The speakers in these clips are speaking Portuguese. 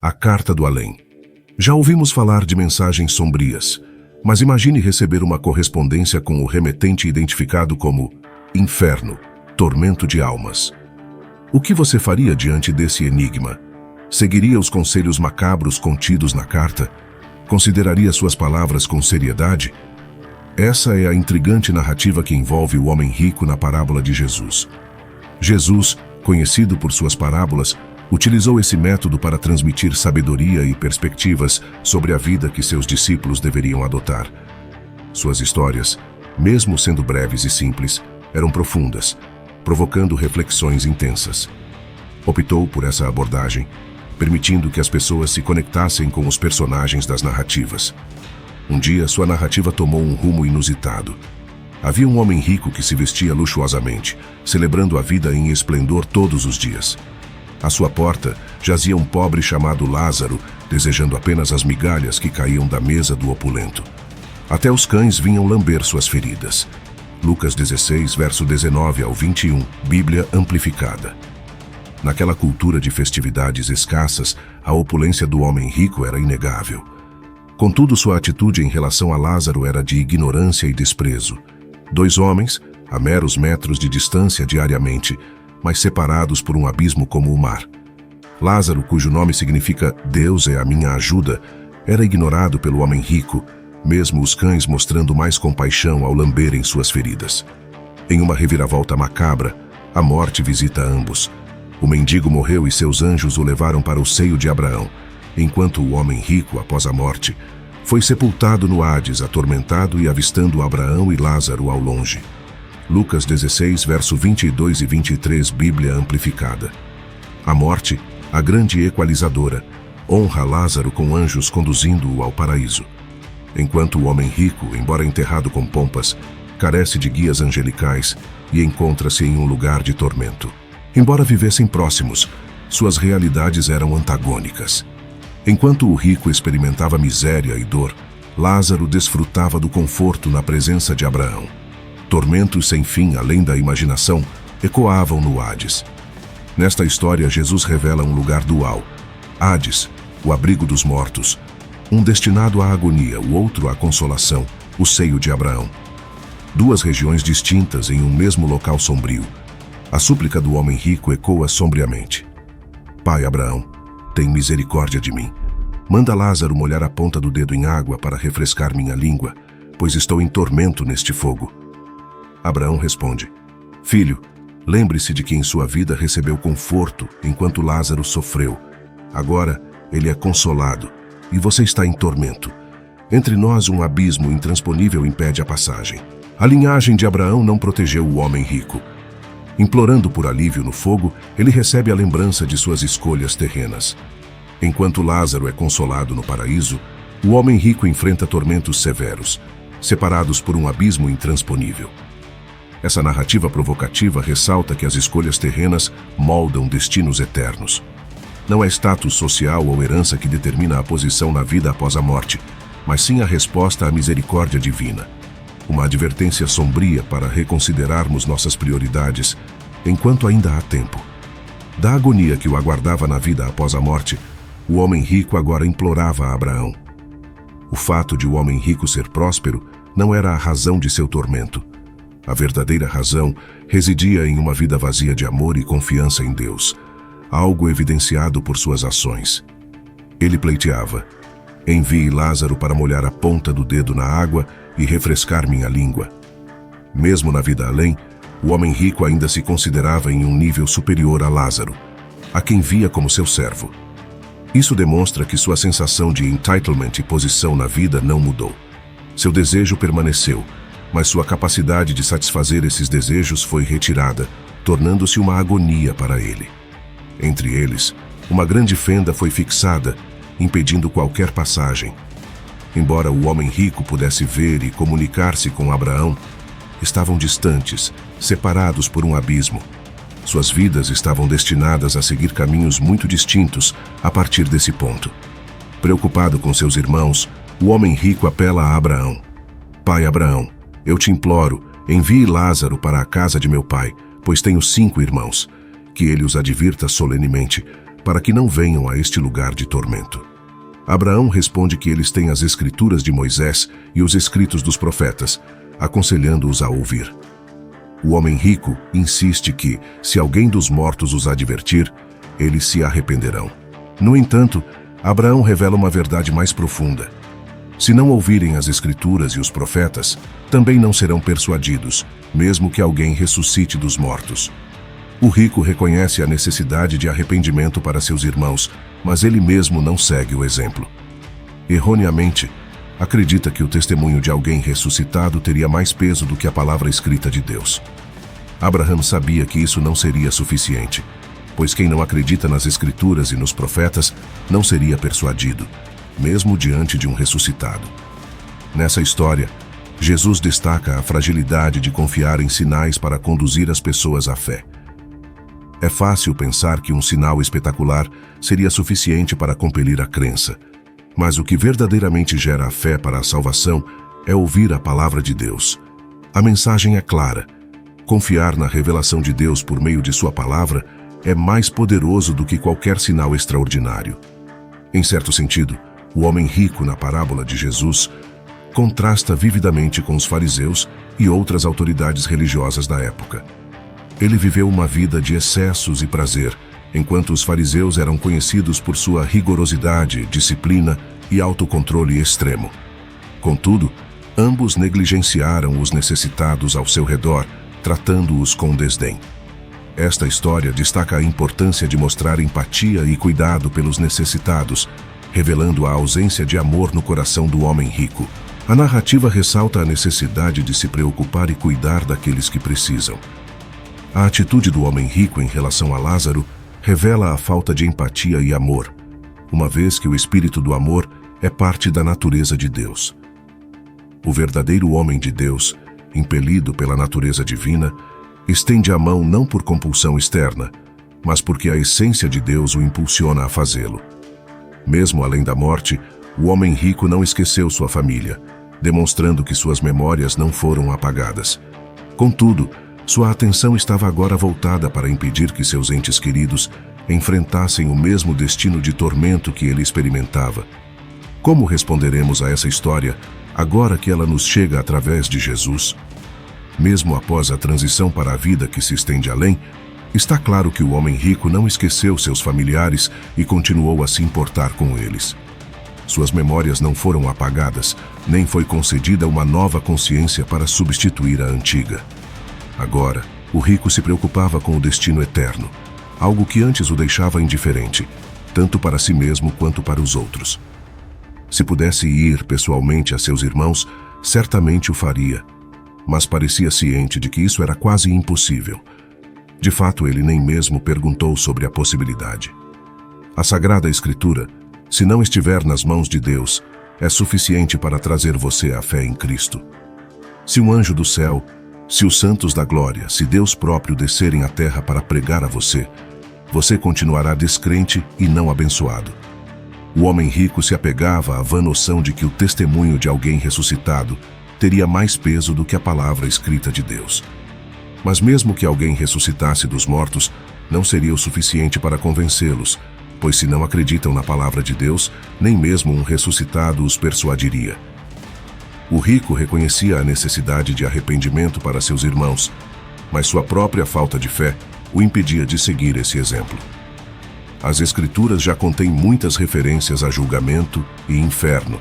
A carta do além. Já ouvimos falar de mensagens sombrias, mas imagine receber uma correspondência com o remetente identificado como inferno, tormento de almas. O que você faria diante desse enigma? Seguiria os conselhos macabros contidos na carta? Consideraria suas palavras com seriedade? Essa é a intrigante narrativa que envolve o homem rico na parábola de Jesus. Jesus, conhecido por suas parábolas, utilizou esse método para transmitir sabedoria e perspectivas sobre a vida que seus discípulos deveriam adotar. Suas histórias, mesmo sendo breves e simples, eram profundas, provocando reflexões intensas. Optou por essa abordagem, permitindo que as pessoas se conectassem com os personagens das narrativas. Um dia, sua narrativa tomou um rumo inusitado. Havia um homem rico que se vestia luxuosamente, celebrando a vida em esplendor todos os dias. À sua porta jazia um pobre chamado Lázaro, desejando apenas as migalhas que caíam da mesa do opulento. Até os cães vinham lamber suas feridas. Lucas 16, verso 19 ao 21, Bíblia amplificada. Naquela cultura de festividades escassas, a opulência do homem rico era inegável. Contudo, sua atitude em relação a Lázaro era de ignorância e desprezo. Dois homens, a meros metros de distância diariamente, mas separados por um abismo como o mar. Lázaro, cujo nome significa Deus é a minha ajuda, era ignorado pelo homem rico, mesmo os cães mostrando mais compaixão ao lamberem suas feridas. Em uma reviravolta macabra, a morte visita ambos. O mendigo morreu e seus anjos o levaram para o seio de Abraão, enquanto o homem rico, após a morte, foi sepultado no Hades, atormentado e avistando Abraão e Lázaro ao longe. Lucas 16, verso 22 e 23, Bíblia amplificada. A morte, a grande equalizadora, honra Lázaro com anjos conduzindo-o ao paraíso. Enquanto o homem rico, embora enterrado com pompas, carece de guias angelicais e encontra-se em um lugar de tormento. Embora vivessem próximos, suas realidades eram antagônicas. Enquanto o rico experimentava miséria e dor, Lázaro desfrutava do conforto na presença de Abraão. Tormentos sem fim, além da imaginação, ecoavam no Hades. Nesta história, Jesus revela um lugar dual. Hades, o abrigo dos mortos. Um destinado à agonia, o outro à consolação, o seio de Abraão. Duas regiões distintas em um mesmo local sombrio. A súplica do homem rico ecoa sombriamente. Pai Abraão, tem misericórdia de mim. Manda Lázaro molhar a ponta do dedo em água para refrescar minha língua, pois estou em tormento neste fogo. Abraão responde: Filho, lembre-se de que em sua vida recebeu conforto enquanto Lázaro sofreu. Agora ele é consolado e você está em tormento. Entre nós um abismo intransponível impede a passagem. A linhagem de Abraão não protegeu o homem rico. Implorando por alívio no fogo, ele recebe a lembrança de suas escolhas terrenas. Enquanto Lázaro é consolado no paraíso, o homem rico enfrenta tormentos severos, separados por um abismo intransponível. Essa narrativa provocativa ressalta que as escolhas terrenas moldam destinos eternos. Não é status social ou herança que determina a posição na vida após a morte, mas sim a resposta à misericórdia divina. Uma advertência sombria para reconsiderarmos nossas prioridades, enquanto ainda há tempo. Da agonia que o aguardava na vida após a morte, o homem rico agora implorava a Abraão. O fato de o homem rico ser próspero não era a razão de seu tormento. A verdadeira razão residia em uma vida vazia de amor e confiança em Deus, algo evidenciado por suas ações. Ele pleiteava: envie Lázaro para molhar a ponta do dedo na água e refrescar minha língua. Mesmo na vida além, o homem rico ainda se considerava em um nível superior a Lázaro, a quem via como seu servo. Isso demonstra que sua sensação de entitlement e posição na vida não mudou. Seu desejo permaneceu, mas sua capacidade de satisfazer esses desejos foi retirada, tornando-se uma agonia para ele. Entre eles, uma grande fenda foi fixada, impedindo qualquer passagem. Embora o homem rico pudesse ver e comunicar-se com Abraão, estavam distantes, separados por um abismo. Suas vidas estavam destinadas a seguir caminhos muito distintos a partir desse ponto. Preocupado com seus irmãos, o homem rico apela a Abraão: Pai Abraão, eu te imploro, envie Lázaro para a casa de meu pai, pois tenho 5 irmãos. Que ele os advirta solenemente, para que não venham a este lugar de tormento. Abraão responde que eles têm as escrituras de Moisés e os escritos dos profetas, aconselhando-os a ouvir. O homem rico insiste que, se alguém dos mortos os advertir, eles se arrependerão. No entanto, Abraão revela uma verdade mais profunda. Se não ouvirem as escrituras e os profetas, também não serão persuadidos, mesmo que alguém ressuscite dos mortos. O rico reconhece a necessidade de arrependimento para seus irmãos, mas ele mesmo não segue o exemplo. Erroneamente, acredita que o testemunho de alguém ressuscitado teria mais peso do que a palavra escrita de Deus. Abraão sabia que isso não seria suficiente, pois quem não acredita nas escrituras e nos profetas não seria persuadido, mesmo diante de um ressuscitado. Nessa história, Jesus destaca a fragilidade de confiar em sinais para conduzir as pessoas à fé. É fácil pensar que um sinal espetacular seria suficiente para compelir a crença, mas o que verdadeiramente gera a fé para a salvação é ouvir a palavra de Deus. A mensagem é clara. Confiar na revelação de Deus por meio de sua palavra é mais poderoso do que qualquer sinal extraordinário. Em certo sentido, o homem rico na parábola de Jesus contrasta vividamente com os fariseus e outras autoridades religiosas da época. Ele viveu uma vida de excessos e prazer, enquanto os fariseus eram conhecidos por sua rigorosidade, disciplina e autocontrole extremo. Contudo, ambos negligenciaram os necessitados ao seu redor, tratando-os com desdém. Esta história destaca a importância de mostrar empatia e cuidado pelos necessitados, revelando a ausência de amor no coração do homem rico. A narrativa ressalta a necessidade de se preocupar e cuidar daqueles que precisam. A atitude do homem rico em relação a Lázaro revela a falta de empatia e amor, uma vez que o espírito do amor é parte da natureza de Deus. O verdadeiro homem de Deus, impelido pela natureza divina, estende a mão não por compulsão externa, mas porque a essência de Deus o impulsiona a fazê-lo. Mesmo além da morte, o homem rico não esqueceu sua família, demonstrando que suas memórias não foram apagadas. Contudo, sua atenção estava agora voltada para impedir que seus entes queridos enfrentassem o mesmo destino de tormento que ele experimentava. Como responderemos a essa história, agora que ela nos chega através de Jesus? Mesmo após a transição para a vida que se estende além, está claro que o homem rico não esqueceu seus familiares e continuou a se importar com eles. Suas memórias não foram apagadas, nem foi concedida uma nova consciência para substituir a antiga. Agora, o rico se preocupava com o destino eterno, algo que antes o deixava indiferente, tanto para si mesmo quanto para os outros. Se pudesse ir pessoalmente a seus irmãos, certamente o faria, mas parecia ciente de que isso era quase impossível. De fato, ele nem mesmo perguntou sobre a possibilidade. A Sagrada Escritura, se não estiver nas mãos de Deus, é suficiente para trazer você à fé em Cristo. Se um anjo do céu, se os santos da glória, se Deus próprio descerem à terra para pregar a você, você continuará descrente e não abençoado. O homem rico se apegava à vã noção de que o testemunho de alguém ressuscitado teria mais peso do que a palavra escrita de Deus. Mas mesmo que alguém ressuscitasse dos mortos, não seria o suficiente para convencê-los, pois se não acreditam na palavra de Deus, nem mesmo um ressuscitado os persuadiria. O rico reconhecia a necessidade de arrependimento para seus irmãos, mas sua própria falta de fé o impedia de seguir esse exemplo. As Escrituras já contêm muitas referências a julgamento e inferno,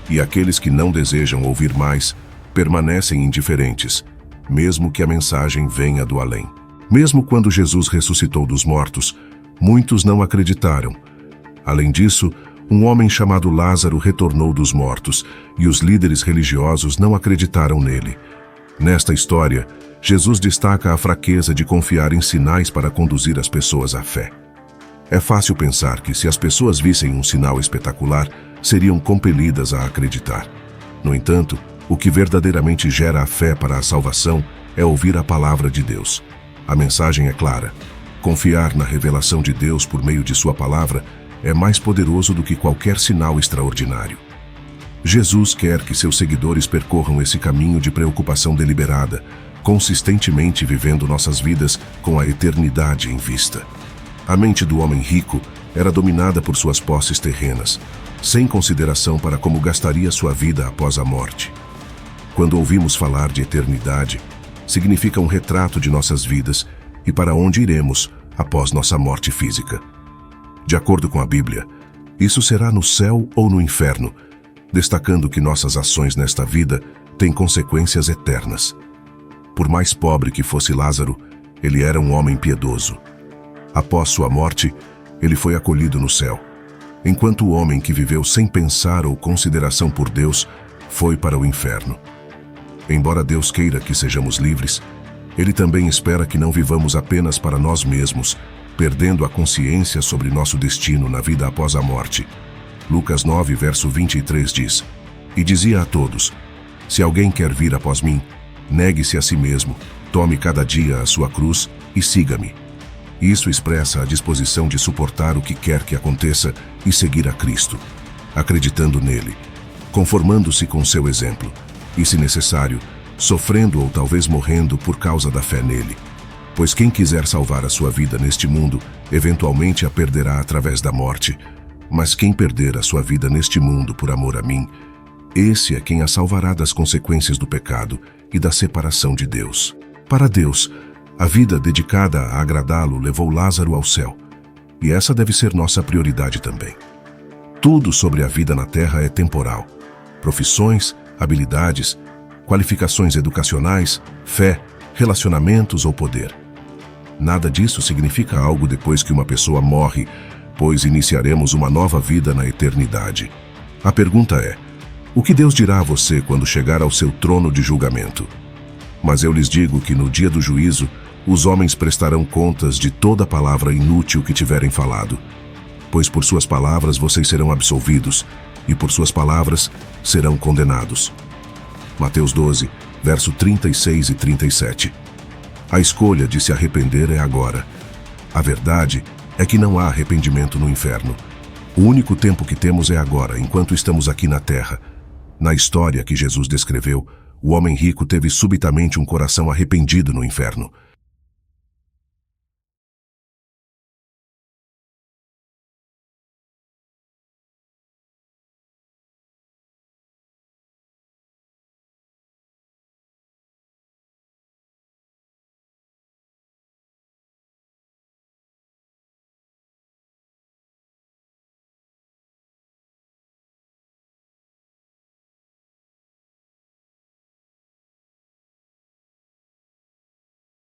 e aqueles que não desejam ouvir mais permanecem indiferentes, mesmo que a mensagem venha do além. Mesmo quando Jesus ressuscitou dos mortos, muitos não acreditaram. Além disso, um homem chamado Lázaro retornou dos mortos, e os líderes religiosos não acreditaram nele. Nesta história, Jesus destaca a fraqueza de confiar em sinais para conduzir as pessoas à fé. É fácil pensar que se as pessoas vissem um sinal espetacular, seriam compelidas a acreditar. No entanto, o que verdadeiramente gera a fé para a salvação é ouvir a palavra de Deus. A mensagem é clara. Confiar na revelação de Deus por meio de sua palavra é mais poderoso do que qualquer sinal extraordinário. Jesus quer que seus seguidores percorram esse caminho de preocupação deliberada, consistentemente vivendo nossas vidas com a eternidade em vista. A mente do homem rico era dominada por suas posses terrenas, sem consideração para como gastaria sua vida após a morte. Quando ouvimos falar de eternidade, significa um retrato de nossas vidas e para onde iremos após nossa morte física. De acordo com a Bíblia, isso será no céu ou no inferno, destacando que nossas ações nesta vida têm consequências eternas. Por mais pobre que fosse Lázaro, ele era um homem piedoso. Após sua morte, ele foi acolhido no céu, enquanto o homem que viveu sem pensar ou consideração por Deus foi para o inferno. Embora Deus queira que sejamos livres, Ele também espera que não vivamos apenas para nós mesmos, perdendo a consciência sobre nosso destino na vida após a morte. Lucas 9, verso 23 diz: E dizia a todos: Se alguém quer vir após mim, negue-se a si mesmo, tome cada dia a sua cruz e siga-me. Isso expressa a disposição de suportar o que quer que aconteça e seguir a Cristo, acreditando nele, conformando-se com seu exemplo, e, se necessário, sofrendo ou talvez morrendo por causa da fé nele. Pois quem quiser salvar a sua vida neste mundo, eventualmente a perderá através da morte. Mas quem perder a sua vida neste mundo por amor a mim, esse é quem a salvará das consequências do pecado e da separação de Deus. Para Deus, a vida dedicada a agradá-lo levou Lázaro ao céu, e essa deve ser nossa prioridade também. Tudo sobre a vida na terra é temporal. Profissões, habilidades, qualificações educacionais, fé, relacionamentos ou poder. Nada disso significa algo depois que uma pessoa morre, pois iniciaremos uma nova vida na eternidade. A pergunta é: o que Deus dirá a você quando chegar ao seu trono de julgamento? Mas eu lhes digo que no dia do juízo, os homens prestarão contas de toda palavra inútil que tiverem falado. Pois por suas palavras vocês serão absolvidos, e por suas palavras serão condenados. Mateus 12, verso 36 e 37. A escolha de se arrepender é agora. A verdade é que não há arrependimento no inferno. O único tempo que temos é agora, enquanto estamos aqui na terra. Na história que Jesus descreveu, o homem rico teve subitamente um coração arrependido no inferno.